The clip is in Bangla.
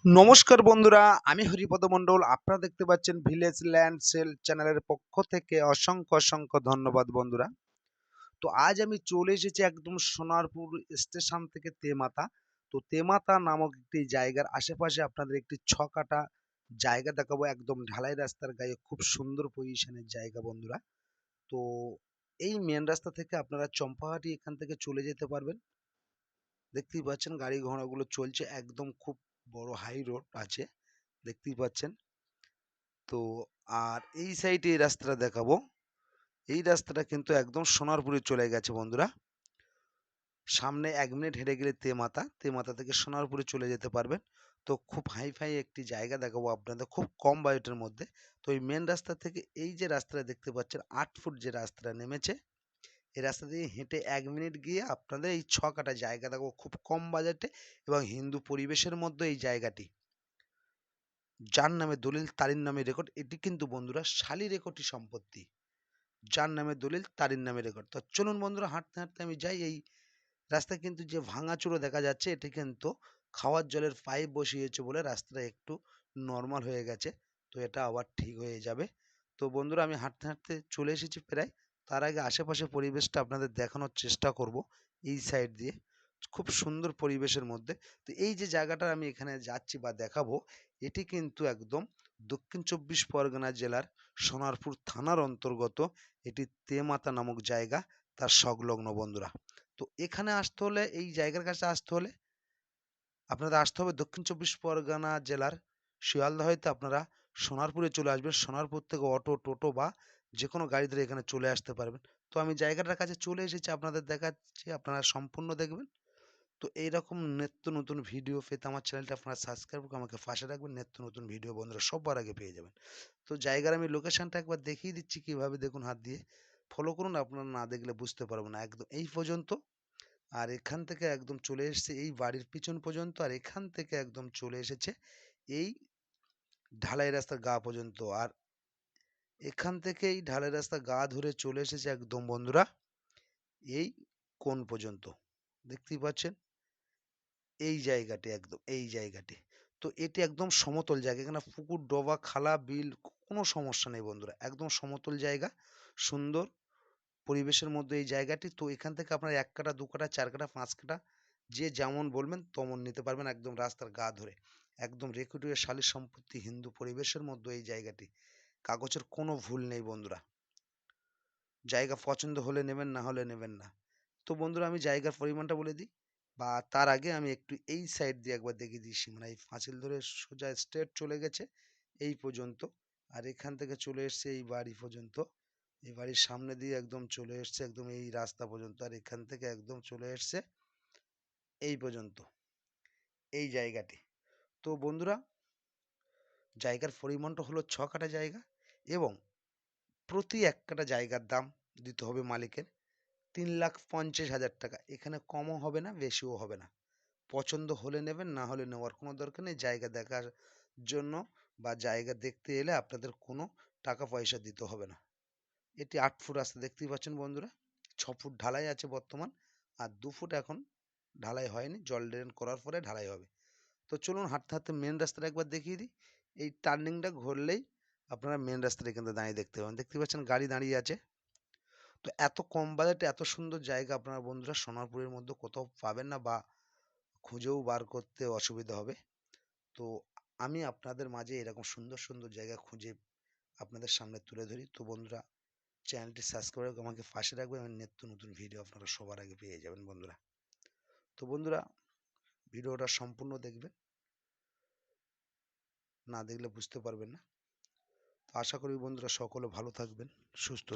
নমস্কার বন্ধুরা, আমি হরিপদ মণ্ডল। আপনারা দেখতে পাচ্ছেন ভিলেজ ল্যান্ড সেল চ্যানেলের পক্ষ থেকে অসংখ্য অসংখ্য ধন্যবাদ বন্ধুরা। তো আজ আমি চলে এসেছি একদম সোনারপুর স্টেশন থেকে তেমাতা। তো তেমাতা নামক একটি জায়গার আশেপাশে আপনাদের একটি ছকাটা জায়গা দেখাবো, একদম ঢালাই রাস্তার গায়ে খুব সুন্দর পজিশনের জায়গা বন্ধুরা। তো এই মেন রাস্তা থেকে আপনারা চম্পাহাটি এখান থেকে চলে যেতে পারবেন। দেখতেই পাচ্ছেন গাড়ি ঘোড়াগুলো চলছে, একদম খুব বড় হাই রোড আছে, দেখতেই পাচ্ছেন। তো আর এই সাইডে এই রাস্তাটা দেখাবো। এই রাস্তাটা কিন্তু একদম সোনারপুরে চলে গেছে বন্ধুরা। সামনে 1 মিনিট হেঁটে গেলে তেমাতা, তেমাতা থেকে সোনারপুরে চলে যেতে পারবেন। তো খুব হাইফাই একটি জায়গা দেখাবো আপনাদের খুব কম বাজেটের মধ্যে। তো এই মেন রাস্তা থেকে এই যে রাস্তাটা দেখতে পাচ্ছেন 8 ফুট যে রাস্তাটা নেমেছে, এই রাস্তা দিয়ে হেঁটে 1 মিনিট গিয়ে আপনাদের এই ছকাটা জায়গা দেখাবো খুব কম বাজেটে এবং হিন্দু পরিবেশের মধ্যে এই জায়গাটি। যার নামে দলিল তারির নামে রেকর্ড, এটি কিন্তু বন্ধুরা শালি রেকর্ডটি সম্পত্তি। যার নামে দলিল তারই নামে রেকর্ড। তো চলুন বন্ধুরা, হাঁটতে হাঁটতে আমি যাই। এই রাস্তায় কিন্তু যে ভাঙাচুরো দেখা যাচ্ছে, এটি কিন্তু খাওয়ার জলের পাইপ বসিয়েছে বলে রাস্তাটা একটু নর্মাল হয়ে গেছে। তো এটা আবার ঠিক হয়ে যাবে। তো বন্ধুরা, আমি হাঁটতে হাঁটতে চলে এসেছি প্রায়। তার আগে আশেপাশে পরিবেশটা আপনাদের দেখানোর চেষ্টা করব এই সাইড দিয়ে। খুব সুন্দর পরিবেশের মধ্যে। তো এই যে জায়গাটা আমি এখানে যাচ্ছি বা দেখাবো, এটি কিন্তু একদম দক্ষিণ 24 পরগনা জেলার সোনারপুর থানার অন্তর্গত। এটি তেমাতা নামক জায়গা, তার সংলগ্ন বন্ধুরা। তো এখানে আসতে হলে, এই জায়গার কাছে আসতে হলে আপনাদের আসতে হবে দক্ষিণ 24 পরগনা জেলার শিয়ালদা হইতে আপনারা সোনারপুরে চলে আসবেন। সোনারপুর থেকে অটো, টোটো বা যে কোনো গাড়ি ধরে এখানে চলে আসতে পারবেন। তো আমি জায়গাটার কাছে চলে এসেছি, আপনাদের দেখাচ্ছি, আপনারা সম্পূর্ণ দেখবেন। তো এইরকম নিত্য নতুন ভিডিও পেতে আমার চ্যানেলটা আপনারা সাবস্ক্রাইব করে আমাকে পাশে রাখবেন। নিত্য নতুন ভিডিও বন্ধুরা সবার আগে পেয়ে যাবেন। তো জায়গার আমি লোকেশনটা একবার দেখিয়ে দিচ্ছি কিভাবে, দেখুন হাত দিয়ে ফলো করুন, আপনারা না দেখলে বুঝতে পারবেন না। একদম এই পর্যন্ত, আর এখান থেকে একদম চলে এসেছে এই বাড়ির পিছন পর্যন্ত, আর এখান থেকে একদম চলে এসেছে এই ঢালাই রাস্তার গা পর্যন্ত, আর এখান থেকে এই ঢালাই রাস্তা গা ধরে চলে এসেছে একদম বন্ধুরা এই কোণ পর্যন্ত, দেখতেই পাচ্ছেন এই জায়গাটি, একদম এই জায়গাটি। তো এটি একদম সমতল জায়গা, এখানে পুকুর, ডোবা, খালা, বিল কোনো সমস্যা নেই বন্ধুরা, একদম সমতল জায়গা, সুন্দর পরিবেশের মধ্যে এই জায়গাটি। তো এখান থেকে আপনার 1 কাঠা, 2 কাঠা, 4 কাঠা, 5 কাঠা যে যেমন বলবেন তেমন নিতে পারবেন, একদম রাস্তার গা ধরে, একদম রেকুটিয়া শালি সম্পত্তি, হিন্দু পরিবেশের মধ্যে এই জায়গাটি। কাগজের কোনো ভুল নেই বন্ধুরা। জায়গা পছন্দ হলে নেবেন, না হলে নেবেন না। তো বন্ধুরা, আমি জায়গার পরিমাণটা বলে দিই, বা তার আগে আমি একটু এই সাইড দিয়ে একবার দেখিয়ে দিই। মানে এই পাঁচিল ধরে সোজা স্ট্রেট চলে গেছে এই পর্যন্ত, আর এখান থেকে চলে এসছে এই বাড়ি পর্যন্ত। এই বাড়ির সামনে দিয়ে একদম চলে এসছে একদম এই রাস্তা পর্যন্ত, আর এখান থেকে একদম চলে এসছে এই পর্যন্ত এই জায়গাটি। তো বন্ধুরা, জায়গার পরিমাণটা হলো 6 কাঠা জায়গা, এবং প্রতি 1 কাঠা জায়গার দাম দিতে হবে মালিকের 3,50,000 টাকা। এখানে কমও হবে না, বেশিও হবে না। পছন্দ হলে নেবেন, না হলে নেওয়ার কোনো দরকার নেই। জায়গা দেখার জন্য বা জায়গা দেখতে এলে আপনাদের কোনো টাকা পয়সা দিতে হবে না। এটি 8 ফুট রাস্তা, দেখতেই পাচ্ছেন বন্ধুরা। 6 ফুট ঢালাই আছে বর্তমান, আর 2 ফুট এখন ঢালাই হয়নি, জল ড্রেন করার পরে ঢালাই হবে। তো চলুন হাঁটতে হাঁটতে মেন রাস্তাটা একবার দেখিয়ে দিই। এই টার্নিংটা ঘুরলেই আপনারা মেন রাস্তাটা কিন্তু দাঁড়িয়ে দেখতে পাবেন, দেখতে পাচ্ছেন গাড়ি দাঁড়িয়ে আছে। তো এত কম বাজেটে এত সুন্দর জায়গা আপনারা বন্ধুরা সোনারপুরের মধ্যে কোথাও পাবেন না, বা খুঁজেও বার করতে অসুবিধা হবে। তো আমি আপনাদের মাঝে এরকম সুন্দর সুন্দর জায়গা খুঁজে আপনাদের সামনে তুলে ধরি। তো বন্ধুরা, চ্যানেলটি সাবস্ক্রাইব করে আমাকে পাশে রাখবেন এবং নিত্য নতুন ভিডিও আপনারা সবার আগে পেয়ে যাবেন বন্ধুরা। তো বন্ধুরা, ভিডিওটা সম্পূর্ণ দেখবেন, না দেখলে বুঝতে পারবেন না। তো আশা করি বন্ধুরা সকলে ভালো থাকবেন, সুস্থ